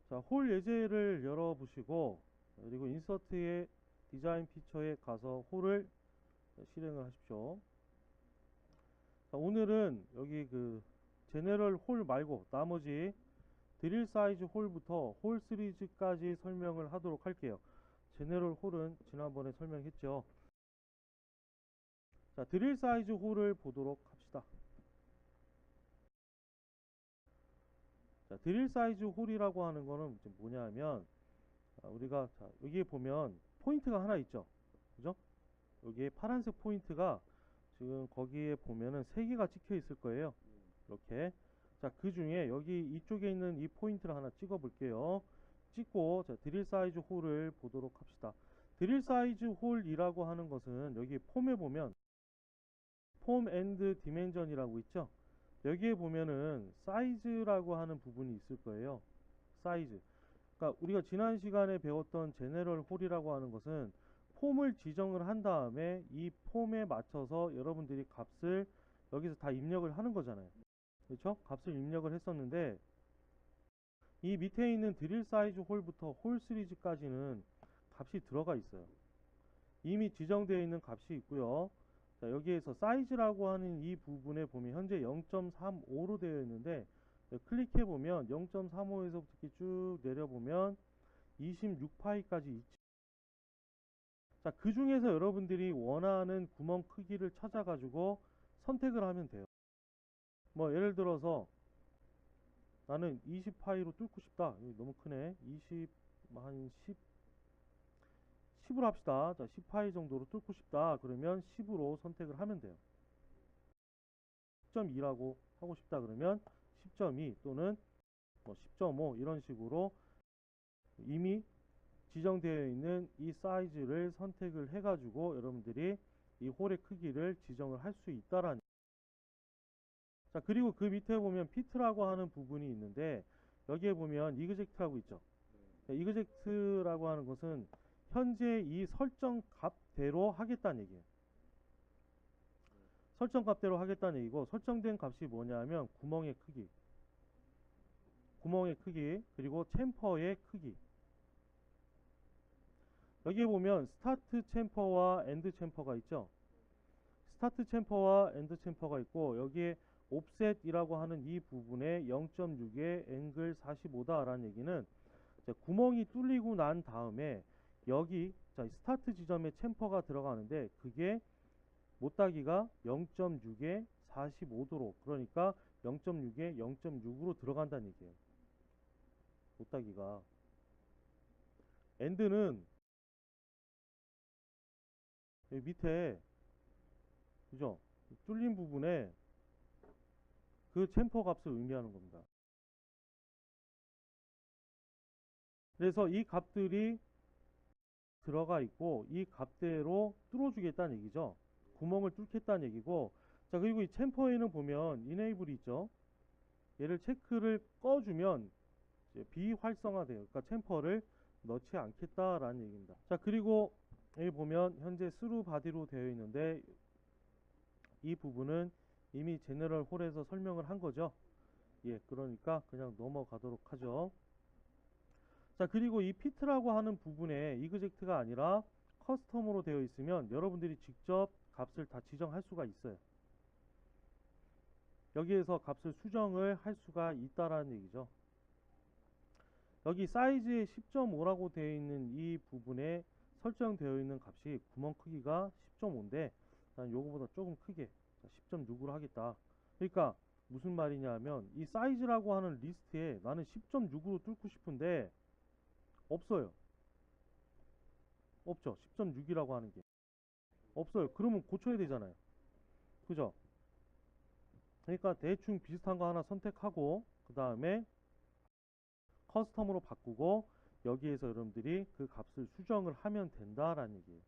자, 홀 예제를 열어보시고 그리고 인서트의 디자인 피처에 가서 홀을 실행을 하십시오. 자, 오늘은 여기 그 제너럴 홀 말고 나머지 드릴 사이즈 홀부터 홀 시리즈까지 설명을 하도록 할게요. 제너럴 홀은 지난번에 설명했죠. 자, 드릴 사이즈 홀을 보도록 합시다. 자, 드릴 사이즈 홀이라고 하는 거는 뭐냐 하면 우리가 자, 여기에 보면 포인트가 하나 있죠. 그죠? 여기에 파란색 포인트가 지금 거기에 보면은 3개가 찍혀 있을 거예요. 이렇게. 자, 그 중에 여기 이쪽에 있는 이 포인트를 하나 찍어 볼게요. 찍고 자, 드릴 사이즈 홀을 보도록 합시다. 드릴 사이즈 홀이라고 하는 것은 여기 폼에 보면 폼 앤드 디멘전이라고 있죠. 여기에 보면은 사이즈라고 하는 부분이 있을 거예요. 사이즈. 그러니까 우리가 지난 시간에 배웠던 제너럴 홀이라고 하는 것은 폼을 지정을 한 다음에 이 폼에 맞춰서 여러분들이 값을 여기서 다 입력을 하는 거잖아요. 그렇죠? 값을 입력을 했었는데 이 밑에 있는 드릴 사이즈 홀부터 홀 시리즈까지는 값이 들어가 있어요. 이미 지정되어 있는 값이 있고요. 자, 여기에서 사이즈라고 하는 이 부분에 보면 현재 0.35로 되어 있는데 클릭해 보면 0.35에서부터 이렇게 쭉 내려보면 26파이까지 있죠. 자, 그 중에서 여러분들이 원하는 구멍 크기를 찾아가지고 선택을 하면 돼요. 뭐 예를 들어서 나는 20파이로 뚫고 싶다. 너무 크네. 20, 한 10으로 합시다. 자, 10파이 정도로 뚫고 싶다. 그러면 10으로 선택을 하면 돼요. 10.2라고 하고 싶다. 그러면 10.2 또는 뭐 10.5 이런 식으로 이미 지정되어 있는 이 사이즈를 선택을 해가지고 여러분들이 이 홀의 크기를 지정을 할 수 있다라는. 자, 그리고 그 밑에 보면 피트라고 하는 부분이 있는데 여기에 보면 이그젝트라고 있죠. 이그젝트라고 하는 것은 현재 이 설정 값대로 하겠다는 얘기예요. 설정 값대로 하겠다는 얘기고, 설정된 값이 뭐냐면 구멍의 크기 그리고 챔퍼의 크기. 여기에 보면 스타트 챔퍼와 엔드 챔퍼가 있죠. 스타트 챔퍼와 엔드 챔퍼가 있고 여기에 옵셋이라고 하는 이 부분에 0.6의 앵글 45다 라는 얘기는 구멍이 뚫리고 난 다음에 여기 스타트 지점에 챔퍼가 들어가는데 그게 못따기가 0.6에 45도로, 그러니까 0.6에 0.6으로 들어간다는 얘기예요. 못따기가. 엔드는 여기 밑에, 그죠? 뚫린 부분에 그 챔퍼 값을 의미하는 겁니다. 그래서 이 값들이 들어가 있고 이 값대로 뚫어주겠다는 얘기죠. 구멍을 뚫겠다는 얘기고. 자, 그리고 이 챔퍼에는 보면 이네이블이 있죠. 얘를 체크를 꺼주면 이제 비활성화돼요. 그러니까 챔퍼를 넣지 않겠다라는 얘기입니다. 자, 그리고 여기 보면 현재 스루 바디로 되어 있는데 이 부분은 이미 제너럴 홀에서 설명을 한 거죠. 예, 그러니까 그냥 넘어가도록 하죠. 자, 그리고 이 피트라고 하는 부분에 이그젝트가 아니라 커스텀으로 되어 있으면 여러분들이 직접 값을 다 지정할 수가 있어요. 여기에서 값을 수정을 할 수가 있다라는 얘기죠. 여기 사이즈에 10.5라고 되어 있는 이 부분에 설정되어 있는 값이 구멍 크기가 10.5인데 난 요거보다 조금 크게 10.6으로 하겠다. 그러니까 무슨 말이냐 하면 이 사이즈라고 하는 리스트에 나는 10.6으로 뚫고 싶은데 없어요. 없죠. 10.6이라고 하는 게 없어요. 그러면 고쳐야 되잖아요. 그죠? 그러니까 대충 비슷한 거 하나 선택하고 그 다음에 커스텀으로 바꾸고 여기에서 여러분들이 그 값을 수정을 하면 된다라는 얘기예요.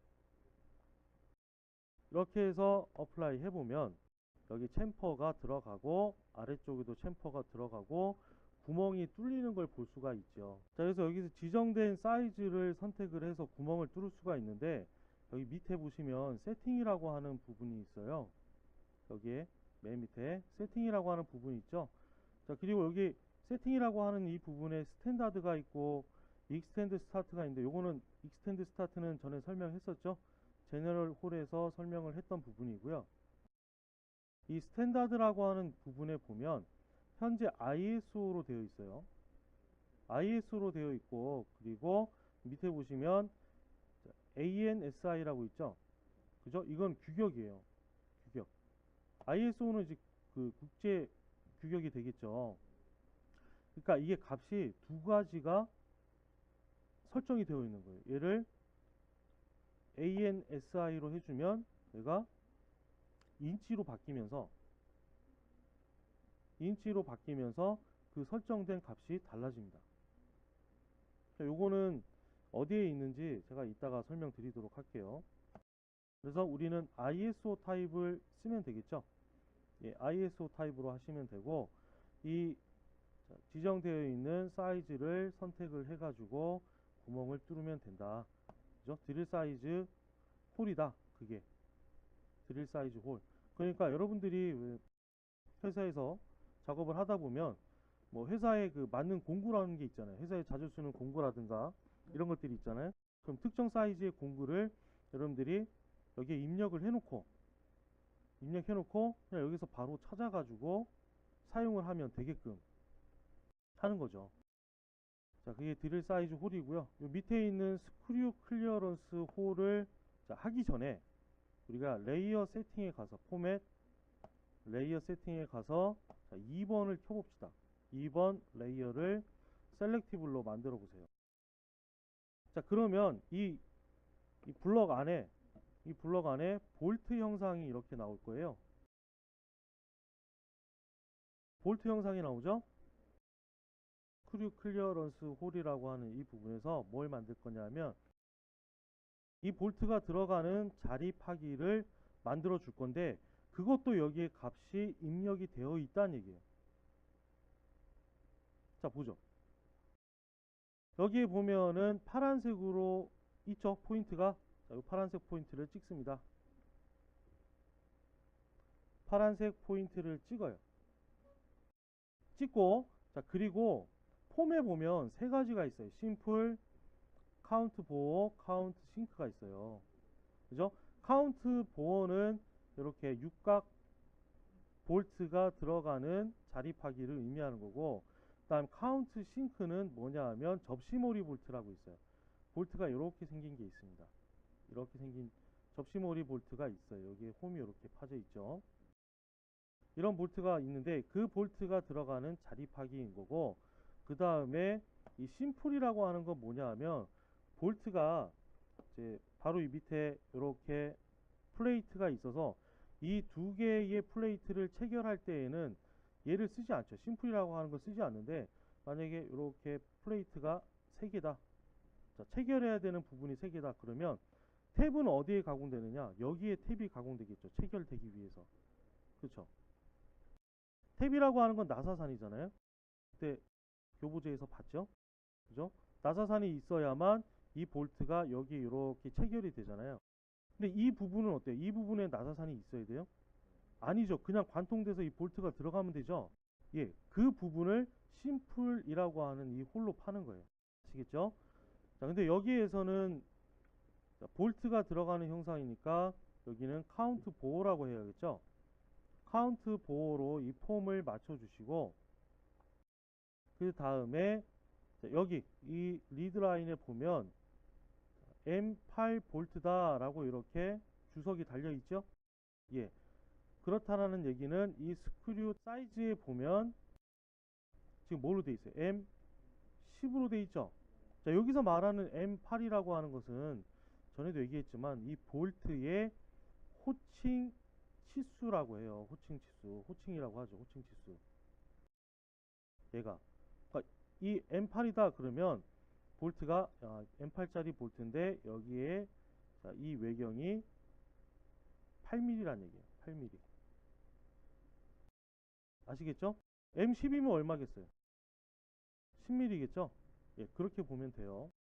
이렇게 해서 어플라이 해보면 여기 챔퍼가 들어가고 아래쪽에도 챔퍼가 들어가고 구멍이 뚫리는 걸 볼 수가 있죠. 자, 그래서 여기서 지정된 사이즈를 선택을 해서 구멍을 뚫을 수가 있는데 여기 밑에 보시면 세팅이라고 하는 부분이 있어요. 여기에 맨 밑에 세팅이라고 하는 부분이 있죠. 자, 그리고 여기 세팅이라고 하는 이 부분에 스탠다드가 있고 익스텐드 스타트가 있는데, 요거는 익스텐드 스타트는 전에 설명했었죠. 제너럴 홀에서 설명을 했던 부분이고요. 이 스탠다드라고 하는 부분에 보면 현재 ISO로 되어 있어요. ISO로 되어 있고, 그리고 밑에 보시면 ANSI라고 있죠. 그죠? 이건 규격이에요. 규격. ISO는 이제 그 국제 규격이 되겠죠. 그러니까 이게 값이 두 가지가 설정이 되어 있는 거예요. 얘를 ANSI로 해주면 얘가 인치로 바뀌면서 그 설정된 값이 달라집니다. 요거는 어디에 있는지 제가 이따가 설명드리도록 할게요. 그래서 우리는 ISO 타입을 쓰면 되겠죠. 예, ISO 타입으로 하시면 되고, 이 지정되어 있는 사이즈를 선택을 해가지고 구멍을 뚫으면 된다. 그죠? 드릴 사이즈 홀이다. 그게 드릴 사이즈 홀. 그러니까 여러분들이 회사에서 작업을 하다 보면 뭐 회사에 그 맞는 공구라는 게 있잖아요. 회사에 자주 쓰는 공구라든가 이런 것들이 있잖아요. 그럼 특정 사이즈의 공구를 여러분들이 여기에 입력을 해놓고 그냥 여기서 바로 찾아가지고 사용을 하면 되게끔 하는 거죠. 자, 그게 드릴 사이즈 홀이고요. 요 밑에 있는 스크류 클리어런스 홀을 하기 전에 우리가 레이어 세팅에 가서 포맷 레이어 세팅에 가서 2번을 켜봅시다. 2번 레이어를 셀렉티블로 만들어 보세요. 자, 그러면 이 블럭 안에 볼트 형상이 이렇게 나올 거예요. 볼트 형상이 나오죠? 스크류 클리어런스 홀이라고 하는 이 부분에서 뭘 만들 거냐면 이 볼트가 들어가는 자립하기를 만들어 줄 건데, 그것도 여기에 값이 입력이 되어 있다는 얘기예요. 자, 보죠. 여기에 보면은 파란색으로 있죠, 포인트가. 자, 이 파란색 포인트를 찍습니다. 파란색 포인트를 찍어요. 찍고, 자, 그리고 폼에 보면 세 가지가 있어요. 심플, 카운트 보어, 카운트 싱크가 있어요. 그죠? 카운트 보어는 이렇게 육각 볼트가 들어가는 자립하기를 의미하는 거고, 다음 카운트 싱크는 뭐냐 하면 접시몰이 볼트라고 있어요. 볼트가 이렇게 생긴 게 있습니다. 이렇게 생긴 접시몰이 볼트가 있어요. 여기에 홈이 이렇게 파져 있죠. 이런 볼트가 있는데 그 볼트가 들어가는 자립하기인 거고, 그 다음에 이 심플이라고 하는 건 뭐냐 하면 볼트가 이제 바로 이 밑에 이렇게 플레이트가 있어서 이 두 개의 플레이트를 체결할 때에는 얘를 쓰지 않죠. 심플이라고 하는 걸 쓰지 않는데, 만약에 이렇게 플레이트가 3개다. 자, 체결해야 되는 부분이 3개다. 그러면 탭은 어디에 가공되느냐? 여기에 탭이 가공되겠죠. 체결되기 위해서. 그렇죠? 탭이라고 하는 건 나사산이잖아요. 그때 교보제에서 봤죠? 그죠? 나사산이 있어야만 이 볼트가 여기 이렇게 체결이 되잖아요. 근데 이 부분은 어때요? 이 부분에 나사산이 있어야 돼요? 아니죠. 그냥 관통돼서 이 볼트가 들어가면 되죠. 예, 그 부분을 심플이라고 하는 이 홀로 파는 거예요. 아시겠죠? 자, 근데 여기에서는 볼트가 들어가는 형상이니까 여기는 카운트 보어라고 해야겠죠? 카운트 보어로 이 폼을 맞춰주시고, 그 다음에 여기 이 리드 라인에 보면 M8 볼트다 라고 이렇게 주석이 달려 있죠. 예, 그렇다라는 얘기는 이 스크류 사이즈에 보면 지금 뭐로 돼 있어요? M10으로 돼 있죠. 자, 여기서 말하는 M8이라고 하는 것은 전에도 얘기했지만 이 볼트의 호칭 치수라고 해요. 호칭 치수, 호칭이라고 하죠. 호칭 치수. 얘가 그러니까 이 M8이다 그러면 볼트가 M8짜리 볼트인데 여기에 이 외경이 8mm라는 얘기예요. 8mm. 아시겠죠? M10이면 얼마겠어요? 10mm겠죠? 예, 그렇게 보면 돼요.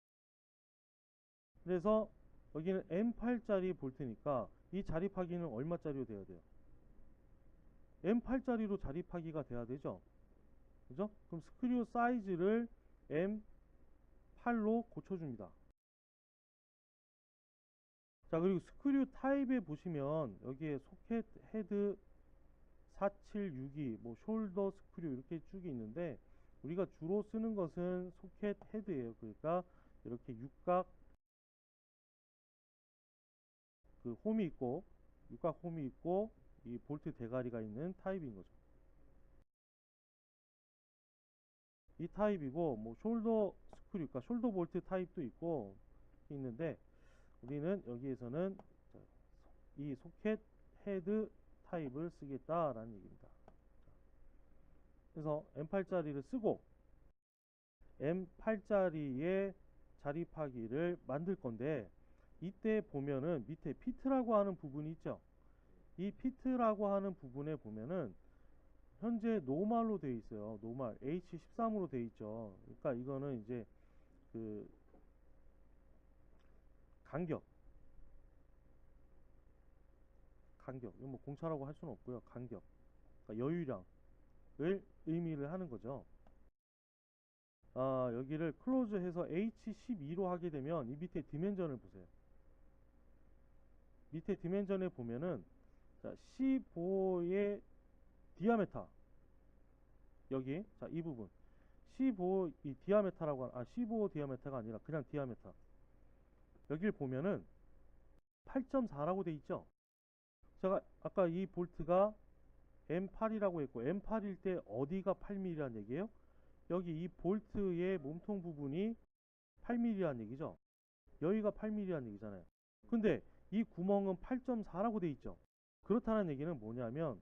그래서 여기는 M8짜리 볼트니까 이 자립하기는 얼마짜리로 돼야 돼요? M8짜리로 자립하기가 돼야 되죠? 그죠? 그럼 스크류 사이즈를 M8로 고쳐줍니다. 자, 그리고 스크류 타입에 보시면 여기에 소켓, 헤드, 4762, 뭐 숄더 스크류 이렇게 쭉 있는데 우리가 주로 쓰는 것은 소켓 헤드예요. 그러니까 이렇게 육각 그 홈이 있고 육각 홈이 있고 이 볼트 대가리가 있는 타입인 거죠. 이 타입이고 뭐 숄더 스크류, 그러니까 숄더 볼트 타입도 있고 있는데 우리는 여기에서는 이 소켓 헤드 타입을 쓰겠다라는 얘기입니다. 그래서 M8짜리를 쓰고 M8짜리의 자립하기를 만들 건데 이때 보면은 밑에 피트라고 하는 부분이 있죠. 이 피트라고 하는 부분에 보면은 현재 노멀로 되어 있어요. 노멀 H13으로 되어 있죠. 그러니까 이거는 이제 그 간격 이건 뭐 공차라고 할 수는 없고요. 간격, 그러니까 여유량을 의미를 하는 거죠. 여기를 클로즈해서 H12로 하게 되면 이 밑에 디멘전을 보세요. 밑에 디멘전에 보면은 자, 15의 디아메타 여기 자, 이 부분 15 이 디아메타라고 15 디아메타가 아니라 그냥 디아메타 여기를 보면은 8.4라고 돼 있죠. 제가 아까 이 볼트가 M8이라고 했고 M8일 때 어디가 8mm란 얘기예요? 여기 이 볼트의 몸통 부분이 8mm란 얘기죠. 여기가 8mm란 얘기잖아요. 근데 이 구멍은 8.4라고 돼 있죠. 그렇다는 얘기는 뭐냐면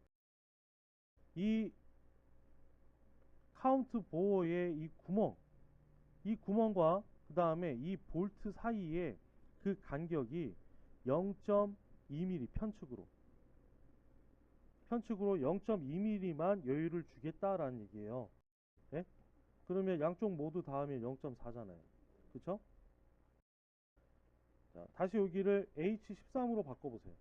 이 카운트 보어의 이 구멍과 그 다음에 이 볼트 사이에 그 간격이 0.2mm 편측으로 0.2mm만 여유를 주겠다라는 얘기예요. 예? 그러면 양쪽 모두 다 하면 0.4잖아요. 그쵸? 자, 다시 여기를 H13으로 바꿔보세요.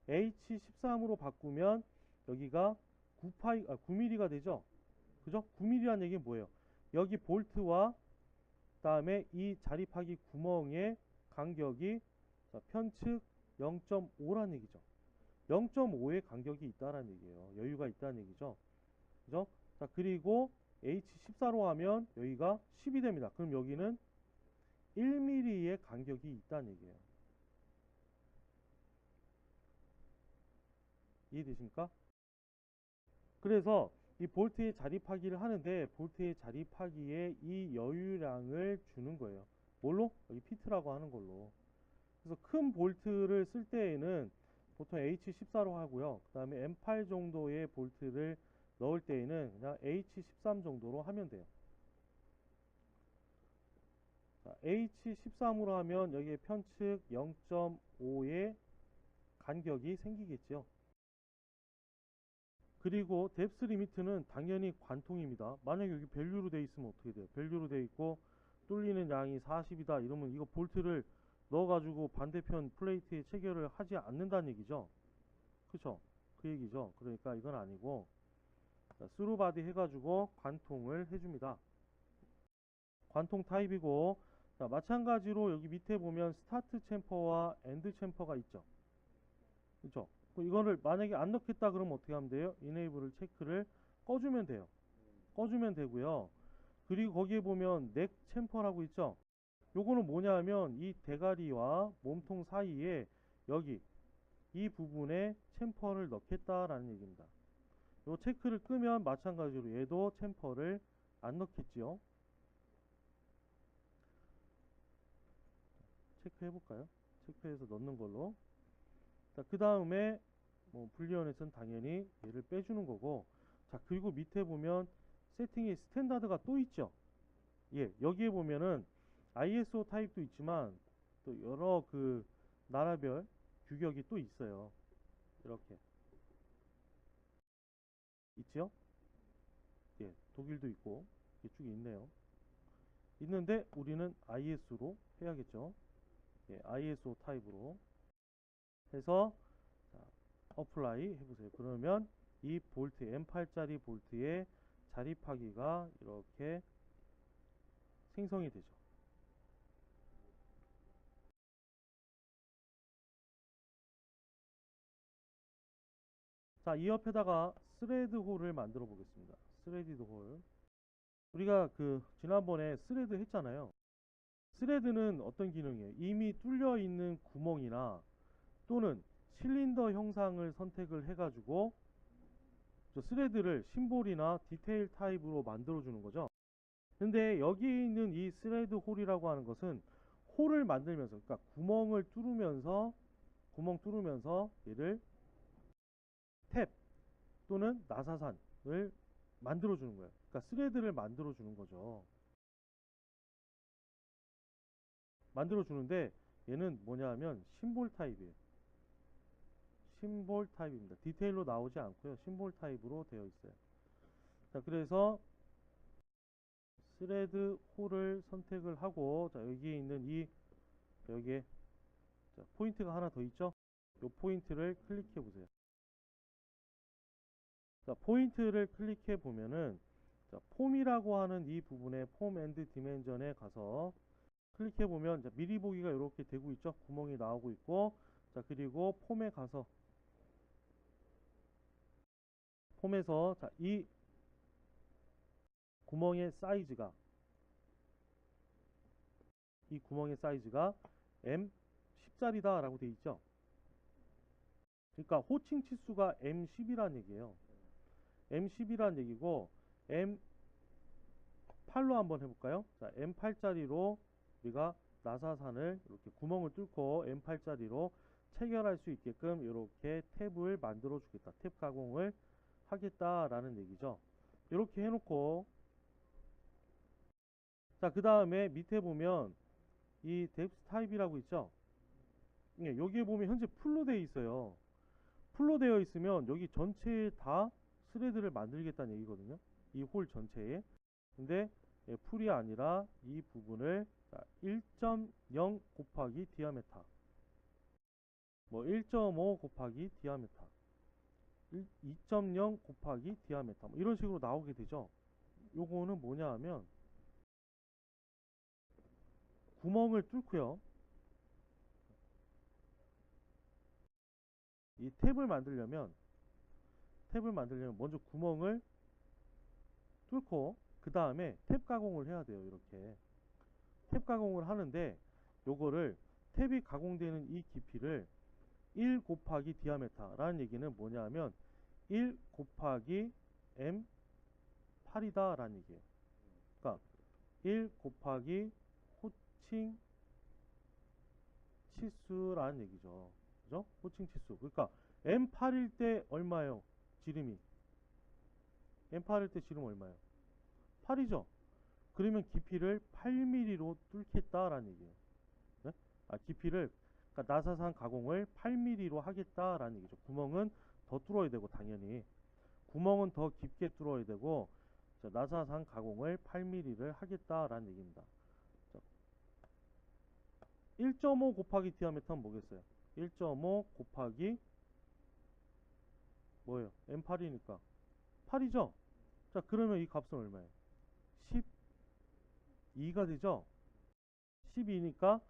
H13으로 바꾸면 여기가 9mm가 되죠? 그죠? 9mm란 얘기는 뭐예요? 여기 볼트와 그다음에 이 자립하기 구멍의 간격이 편측 0.5란 얘기죠. 0.5의 간격이 있다는 얘기예요. 여유가 있다는 얘기죠. 그죠? 자, 그리고 H14로 하면 여기가 10이 됩니다. 그럼 여기는 1mm의 간격이 있다는 얘기예요. 이해되십니까? 그래서 이 볼트의 자립하기를 하는데 볼트의 자립하기에 이 여유량을 주는 거예요. 뭘로? 여기 피트라고 하는 걸로. 그래서 큰 볼트를 쓸 때에는 보통 H14로 하고요. 그 다음에 M8 정도의 볼트를 넣을 때에는 그냥 H13 정도로 하면 돼요. H13으로 하면 여기에 편측 0.5의 간격이 생기겠죠. 그리고 뎁스 리미트는 당연히 관통입니다. 만약에 여기 밸류로 돼 있으면 어떻게 돼요? 밸류로 돼 있고 뚫리는 양이 40이다 이러면 이거 볼트를 넣어가지고 반대편 플레이트에 체결을 하지 않는다는 얘기죠. 그쵸? 그 얘기죠. 그러니까 이건 아니고 스루바디 해가지고 관통을 해줍니다. 관통 타입이고 자, 마찬가지로 여기 밑에 보면 스타트 챔퍼와 엔드 챔퍼가 있죠. 그쵸? 이거를 만약에 안 넣겠다 그러면 어떻게 하면 돼요? 이네이블을 체크를 꺼주면 돼요. 꺼주면 되고요. 그리고 거기에 보면 넥 챔퍼라고 있죠. 요거는 뭐냐면 이 대가리와 몸통 사이에 여기 이 부분에 챔퍼를 넣겠다라는 얘기입니다. 요 체크를 끄면 마찬가지로 얘도 챔퍼를 안 넣겠지요. 체크해 볼까요? 체크해서 넣는 걸로. 자, 그 다음에 뭐 불리언에서는 당연히 얘를 빼주는 거고. 자, 그리고 밑에 보면 세팅의 스탠다드가 또 있죠. 예, 여기에 보면은 ISO 타입도 있지만 또 여러 그 나라별 규격이 또 있어요. 이렇게 있죠? 예, 독일도 있고 이쪽에 있네요. 있는데 우리는 IS로 해야겠죠. 예, ISO 타입으로 해서 자, 어플라이 해보세요. 그러면 이 볼트 M8짜리 볼트의 자립하기가 이렇게 생성이 되죠. 자, 이 옆에다가 스레드 홀을 만들어 보겠습니다. 스레디드 홀. 우리가 지난번에 스레드 했잖아요. 스레드는 어떤 기능이에요? 이미 뚫려 있는 구멍이나 또는 실린더 형상을 선택을 해가지고 저 스레드를 심볼이나 디테일 타입으로 만들어 주는 거죠. 근데 여기 있는 이 스레드 홀이라고 하는 것은 홀을 만들면서, 그러니까 구멍 뚫으면서 얘를 탭 또는 나사산을 만들어 주는 거예요. 그러니까 스레드를 만들어 주는 거죠. 만들어 주는데 얘는 뭐냐 하면 심볼 타입이에요. 심볼 타입입니다. 디테일로 나오지 않고요. 심볼 타입으로 되어 있어요. 자, 그래서 스레드 홀을 선택을 하고, 자, 여기에 있는 여기에 자, 포인트가 하나 더 있죠? 이 포인트를 클릭해 보세요. 자, 포인트를 클릭해 보면은 자, 폼이라고 하는 이 부분에 폼 앤드 디멘전에 가서 클릭해 보면 미리 보기가 이렇게 되고 있죠. 구멍이 나오고 있고, 자, 그리고 폼에 가서 폼에서 자, 이 구멍의 사이즈가 M10짜리다 라고 되어 있죠. 그러니까 호칭 치수가 M10이란 얘기예요. M10이란 얘기고, M8로 한번 해볼까요? 자, M8짜리로 우리가 나사산을 이렇게 구멍을 뚫고 M8짜리로 체결할 수 있게끔 이렇게 탭을 만들어 주겠다. 탭 가공을 하겠다라는 얘기죠. 이렇게 해놓고, 자, 그 다음에 밑에 보면 이 뎁스 타입이라고 있죠. 예, 여기에 보면 현재 풀로 되어 있어요. 풀로 되어 있으면 여기 전체에 다 스레드를 만들겠다는 얘기거든요. 이 홀 전체에. 근데 예, 풀이 아니라 이 부분을 1.0 곱하기 디아메타, 뭐 1.5 곱하기 디아메타, 2.0 곱하기 디아메타, 뭐 이런 식으로 나오게 되죠. 요거는 뭐냐 하면 구멍을 뚫고요. 이 탭을 만들려면 먼저 구멍을 뚫고 그 다음에 탭 가공을 해야 돼요. 이렇게 탭 가공을 하는데 요거를 탭이 가공되는 이 깊이를 1 곱하기 디아메타라는 얘기는 뭐냐 하면 1 곱하기 M8이다 라는 얘기예요. 그러니까 1 곱하기 호칭 치수라는 얘기죠. 그죠? 호칭 치수. 그러니까 M8일 때 얼마예요? 지름이. M8일 때 지름 얼마예요? 8이죠. 그러면 깊이를 8mm로 뚫겠다라는 얘기예요. 네? 깊이를, 그러니까 나사산 가공을 8mm로 하겠다라는 얘기죠. 구멍은 더 뚫어야 되고, 당연히 구멍은 더 깊게 뚫어야 되고, 나사산 가공을 8mm를 하겠다라는 얘기입니다. 1.5 곱하기 디아메터는 뭐겠어요? 1.5 곱하기 뭐예요? M8이니까 8이죠? 자, 그러면 이 값은 얼마예요? 12가 되죠? 12니까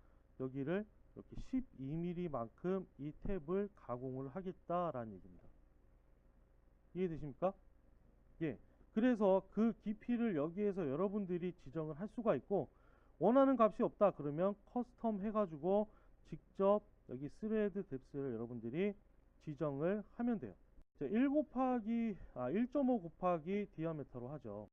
여기를 이렇게 12mm만큼 이 탭을 가공을 하겠다라는 얘기입니다. 이해되십니까? 예. 그래서 그 깊이를 여기에서 여러분들이 지정을 할 수가 있고, 원하는 값이 없다 그러면 커스텀 해가지고 직접 여기 스레드 뎁스를 여러분들이 지정을 하면 돼요. 1.5 곱하기 디아메터로 하죠.